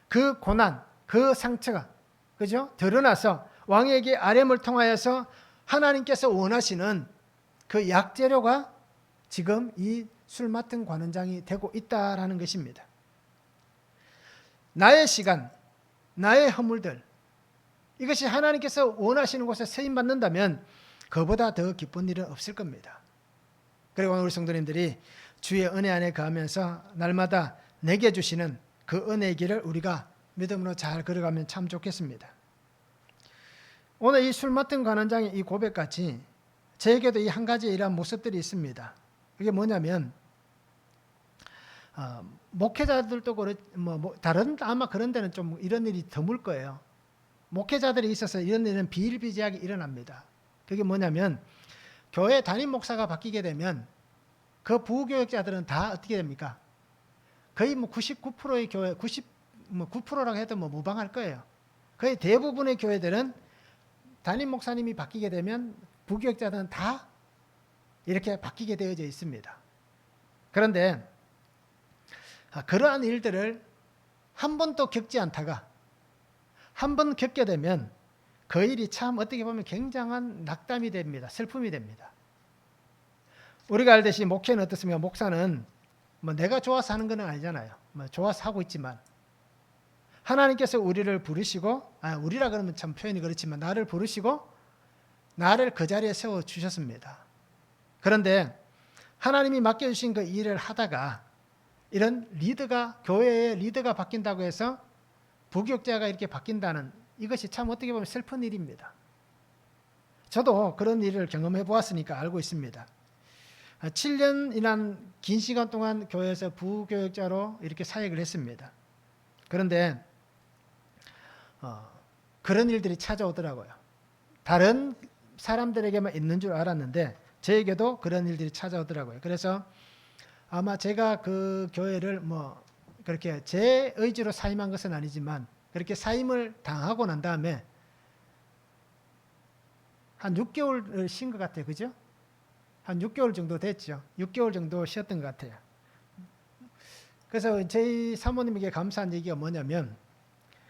그 고난, 그 상처가 그죠? 드러나서 왕에게 아뢰을 통하여서 하나님께서 원하시는 그 약재료가 지금 이 술 맡은 관원장이 되고 있다라는 것입니다. 나의 시간, 나의 허물들 이것이 하나님께서 원하시는 곳에 쓰임 받는다면 그보다 더 기쁜 일은 없을 겁니다. 그리고 우리 성도님들이 주의 은혜 안에 거하면서 날마다 내게 주시는 그 은혜의 길을 우리가 믿음으로 잘 걸어가면 참 좋겠습니다. 오늘 이 술 맡은 관원장의 이 고백같이 저에게도 이 한 가지 이러한 모습들이 있습니다. 그게 뭐냐면 목회자들도 다른 아마 그런 데는 좀 이런 일이 드물 거예요. 목회자들이 있어서 이런 일은 비일비재하게 일어납니다. 그게 뭐냐면 교회 담임 목사가 바뀌게 되면 그 부교역자들은 다 어떻게 됩니까? 거의 99%의 교회 9%라고 해도 무방할 거예요. 거의 대부분의 교회들은 담임 목사님이 바뀌게 되면 부교역자들은 다 이렇게 바뀌게 되어져 있습니다. 그런데 그러한 일들을 한 번도 겪지 않다가 한 번 겪게 되면 그 일이 참 어떻게 보면 굉장한 낙담이 됩니다. 슬픔이 됩니다. 우리가 알듯이 목회는 어떻습니까? 목사는 내가 좋아서 하는 건 아니잖아요. 좋아서 하고 있지만 하나님께서 우리를 부르시고 우리라 그러면 참 표현이 그렇지만 나를 부르시고 나를 그 자리에 세워주셨습니다. 그런데 하나님이 맡겨주신 그 일을 하다가 이런 리더가 교회의 리더가 바뀐다고 해서 부교역자가 이렇게 바뀐다는 이것이 참 어떻게 보면 슬픈 일입니다. 저도 그런 일을 경험해 보았으니까 알고 있습니다. 7년이란 긴 시간 동안 교회에서 부교역자로 이렇게 사역을 했습니다. 그런데 그런 일들이 찾아오더라고요. 다른 사람들에게만 있는 줄 알았는데 저에게도 그런 일들이 찾아오더라고요. 그래서 아마 제가 그 교회를 그렇게 제 의지로 사임한 것은 아니지만 그렇게 사임을 당하고 난 다음에 한 6개월을 쉰 것 같아요. 그죠? 한 6개월 정도 됐죠. 6개월 정도 쉬었던 것 같아요. 그래서 저희 사모님에게 감사한 얘기가 뭐냐면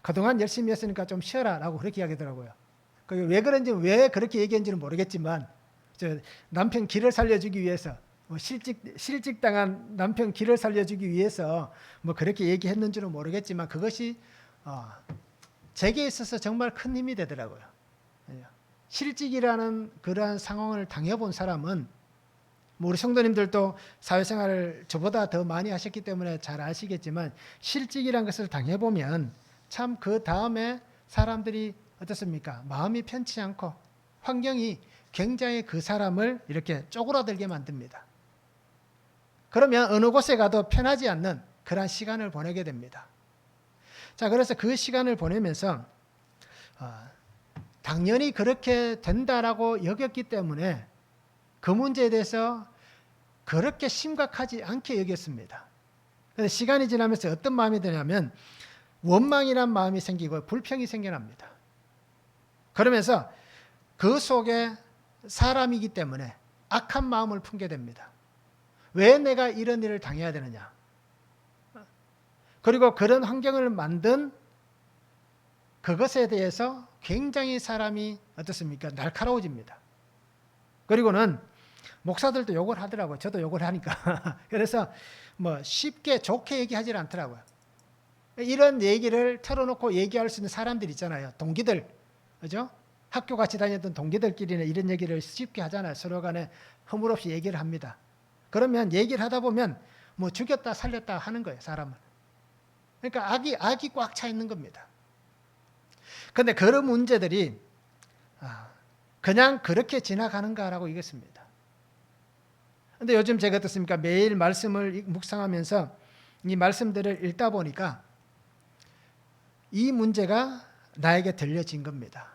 그동안 열심히 했으니까 좀 쉬어라 라고 그렇게 이야기하더라고요. 왜 그런지 왜 그렇게 얘기했는지는 모르겠지만 남편 길을 살려주기 위해서 실직당한 남편 길을 살려주기 위해서 그렇게 얘기했는지는 모르겠지만 그것이 제게 있어서 정말 큰 힘이 되더라고요. 실직이라는 그러한 상황을 당해본 사람은 우리 성도님들도 사회생활을 저보다 더 많이 하셨기 때문에 잘 아시겠지만 실직이라는 것을 당해보면 참 그 다음에 사람들이 어떻습니까? 마음이 편치 않고 환경이 굉장히 그 사람을 이렇게 쪼그라들게 만듭니다. 그러면 어느 곳에 가도 편하지 않는 그런 시간을 보내게 됩니다. 자, 그래서 그 시간을 보내면서 당연히 그렇게 된다라고 여겼기 때문에 그 문제에 대해서 그렇게 심각하지 않게 여겼습니다. 그런데 시간이 지나면서 어떤 마음이 드냐면 원망이란 마음이 생기고 불평이 생겨납니다. 그러면서 그 속에 사람이기 때문에 악한 마음을 품게 됩니다. 왜 내가 이런 일을 당해야 되느냐? 그리고 그런 환경을 만든 그것에 대해서 굉장히 사람이 어떻습니까? 날카로워집니다. 그리고는 목사들도 욕을 하더라고요. 저도 욕을 하니까. 그래서 쉽게 좋게 얘기하지 않더라고요. 이런 얘기를 털어놓고 얘기할 수 있는 사람들 있잖아요. 동기들, 그죠? 학교 같이 다녔던 동기들끼리는 이런 얘기를 쉽게 하잖아요. 서로 간에 허물없이 얘기를 합니다. 그러면 얘기를 하다 보면 뭐 죽였다 살렸다 하는 거예요, 사람을. 그러니까 악이 꽉 차 있는 겁니다. 근데 그런 문제들이 그냥 그렇게 지나가는가라고 이겼습니다. 근데 요즘 제가 어떻습니까? 매일 말씀을 묵상하면서 이 말씀들을 읽다 보니까 이 문제가 나에게 들려진 겁니다.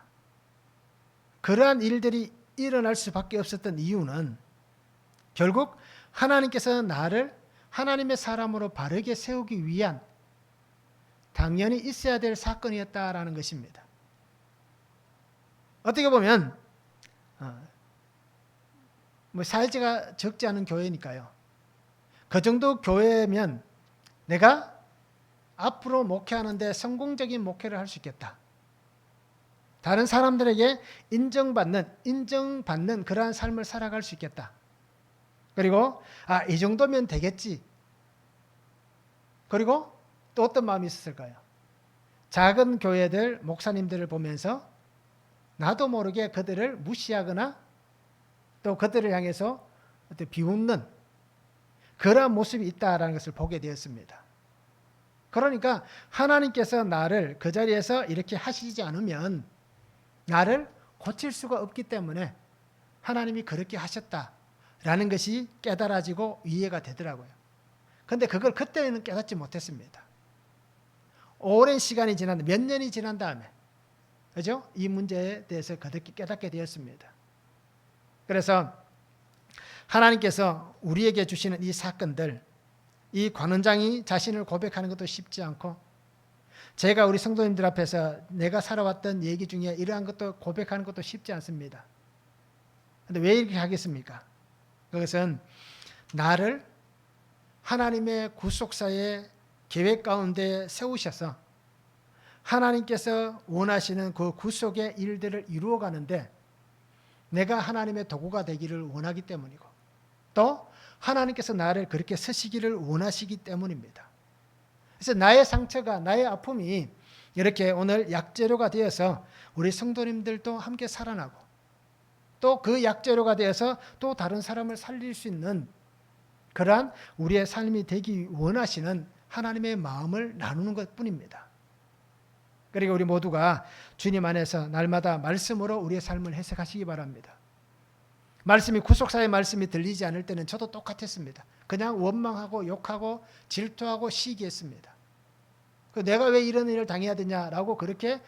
그러한 일들이 일어날 수밖에 없었던 이유는 결국 하나님께서 나를 하나님의 사람으로 바르게 세우기 위한 당연히 있어야 될 사건이었다라는 것입니다. 어떻게 보면 뭐 사이즈가 적지 않은 교회니까요. 그 정도 교회면 내가 앞으로 목회하는데 성공적인 목회를 할 수 있겠다. 다른 사람들에게 인정받는 그러한 삶을 살아갈 수 있겠다. 그리고 이 정도면 되겠지. 그리고 또 어떤 마음이 있었을까요? 작은 교회들 목사님들을 보면서 나도 모르게 그들을 무시하거나 또 그들을 향해서 비웃는 그러한 모습이 있다라는 것을 보게 되었습니다. 그러니까 하나님께서 나를 그 자리에서 이렇게 하시지 않으면 나를 고칠 수가 없기 때문에 하나님이 그렇게 하셨다라는 것이 깨달아지고 이해가 되더라고요. 그런데 그걸 그때는 깨닫지 못했습니다. 오랜 시간이 몇 년이 지난 다음에, 그죠? 이 문제에 대해서 그렇게 깨닫게 되었습니다. 그래서 하나님께서 우리에게 주시는 이 사건들, 이 관원장이 자신을 고백하는 것도 쉽지 않고, 제가 우리 성도님들 앞에서 내가 살아왔던 얘기 중에 이러한 것도 고백하는 것도 쉽지 않습니다. 그런데 왜 이렇게 하겠습니까? 그것은 나를 하나님의 구속사의 계획 가운데 세우셔서 하나님께서 원하시는 그 구속의 일들을 이루어가는데 내가 하나님의 도구가 되기를 원하기 때문이고, 또 하나님께서 나를 그렇게 쓰시기를 원하시기 때문입니다. 그래서 나의 상처가, 나의 아픔이 이렇게 오늘 약재료가 되어서 우리 성도님들도 함께 살아나고, 또 그 약재료가 되어서 또 다른 사람을 살릴 수 있는 그러한 우리의 삶이 되기 원하시는 하나님의 마음을 나누는 것뿐입니다. 그리고 우리 모두가 주님 안에서 날마다 말씀으로 우리의 삶을 해석하시기 바랍니다. 말씀이 구속사의 말씀이 들리지 않을 때는 저도 똑같았습니다. 그냥 원망하고 욕하고 질투하고 시기했습니다. 내가 왜 이런 일을 당해야 되냐라고 그렇게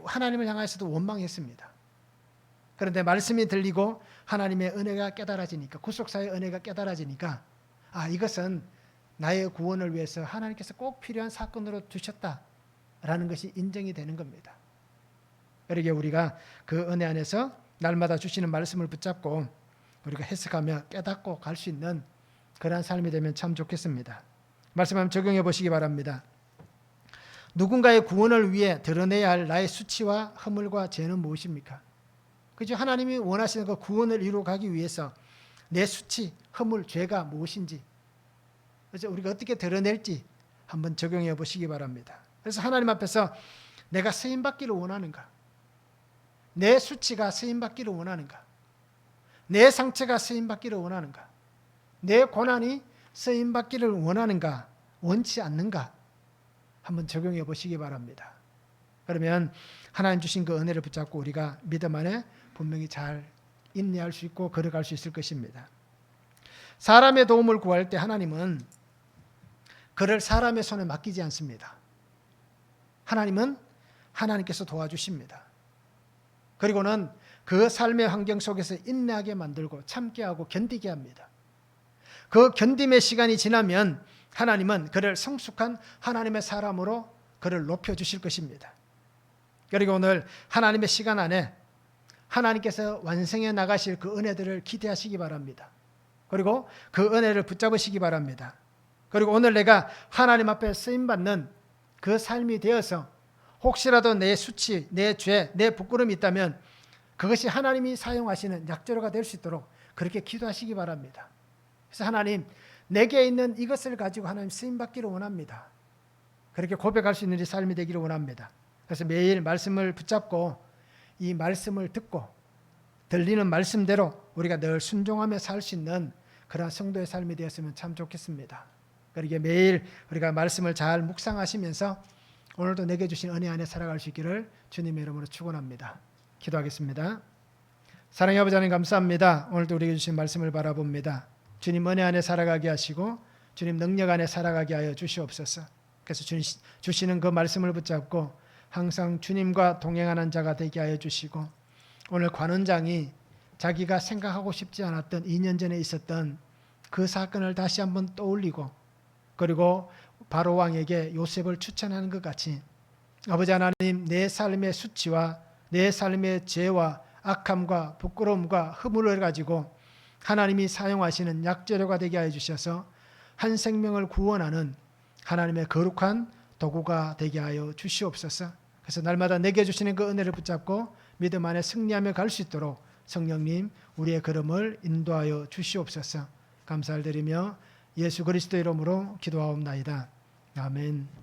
하나님을 향해서도 원망했습니다. 그런데 말씀이 들리고 하나님의 은혜가 깨달아지니까, 구속사의 은혜가 깨달아지니까 이것은 나의 구원을 위해서 하나님께서 꼭 필요한 사건으로 두셨다라는 것이 인정이 되는 겁니다. 그러게 우리가 그 은혜 안에서 날마다 주시는 말씀을 붙잡고 우리가 해석하며 깨닫고 갈 수 있는 그러한 삶이 되면 참 좋겠습니다. 말씀 한번 적용해 보시기 바랍니다. 누군가의 구원을 위해 드러내야 할 나의 수치와 허물과 죄는 무엇입니까? 그죠? 하나님이 원하시는 그 구원을 이루어가기 위해서 내 수치, 허물, 죄가 무엇인지, 그래서 우리가 어떻게 드러낼지 한번 적용해 보시기 바랍니다. 그래서 하나님 앞에서 내가 쓰임받기를 원하는가? 내 수치가 쓰임받기를 원하는가? 내 상처가 쓰임받기를 원하는가? 내 고난이 쓰임받기를 원하는가? 원치 않는가? 한번 적용해 보시기 바랍니다. 그러면 하나님 주신 그 은혜를 붙잡고 우리가 믿음 안에 분명히 잘 인내할 수 있고 걸어갈 수 있을 것입니다. 사람의 도움을 구할 때 하나님은 그를 사람의 손에 맡기지 않습니다. 하나님은 하나님께서 도와주십니다. 그리고는 그 삶의 환경 속에서 인내하게 만들고 참게 하고 견디게 합니다. 그 견딤의 시간이 지나면 하나님은 그를 성숙한 하나님의 사람으로 그를 높여주실 것입니다. 그리고 오늘 하나님의 시간 안에 하나님께서 완성해 나가실 그 은혜들을 기대하시기 바랍니다. 그리고 그 은혜를 붙잡으시기 바랍니다. 그리고 오늘 내가 하나님 앞에 쓰임받는 그 삶이 되어서 혹시라도 내 수치, 내 죄, 내 부끄러움이 있다면 그것이 하나님이 사용하시는 약재료가 될 수 있도록 그렇게 기도하시기 바랍니다. 그래서 하나님, 내게 있는 이것을 가지고 하나님 쓰임받기를 원합니다. 그렇게 고백할 수 있는 우리 삶이 되기를 원합니다. 그래서 매일 말씀을 붙잡고 이 말씀을 듣고 들리는 말씀대로 우리가 늘 순종하며 살 수 있는 그런 성도의 삶이 되었으면 참 좋겠습니다. 그러기에 매일 우리가 말씀을 잘 묵상하시면서 오늘도 내게 주신 은혜 안에 살아갈 수 있기를 주님의 이름으로 축원합니다. 기도하겠습니다. 사랑의 아버지 하나님 감사합니다. 오늘도 우리에게 주신 말씀을 바라봅니다. 주님 은혜 안에 살아가게 하시고 주님 능력 안에 살아가게 하여 주시옵소서. 그래서 주님 주시는 그 말씀을 붙잡고 항상 주님과 동행하는 자가 되게 하여 주시고 오늘 관원장이 자기가 생각하고 싶지 않았던 2년 전에 있었던 그 사건을 다시 한번 떠올리고 그리고 바로 왕에게 요셉을 추천하는 것 같이 아버지 하나님 내 삶의 수치와 내 삶의 죄와 악함과 부끄러움과 허물을 가지고 하나님이 사용하시는 약재료가 되게 하여 주셔서 한 생명을 구원하는 하나님의 거룩한 도구가 되게 하여 주시옵소서. 그래서 날마다 내게 주시는 그 은혜를 붙잡고 믿음 안에 승리하며 갈 수 있도록 성령님 우리의 걸음을 인도하여 주시옵소서. 감사를 드리며 예수 그리스도 이름으로 기도하옵나이다. 아멘.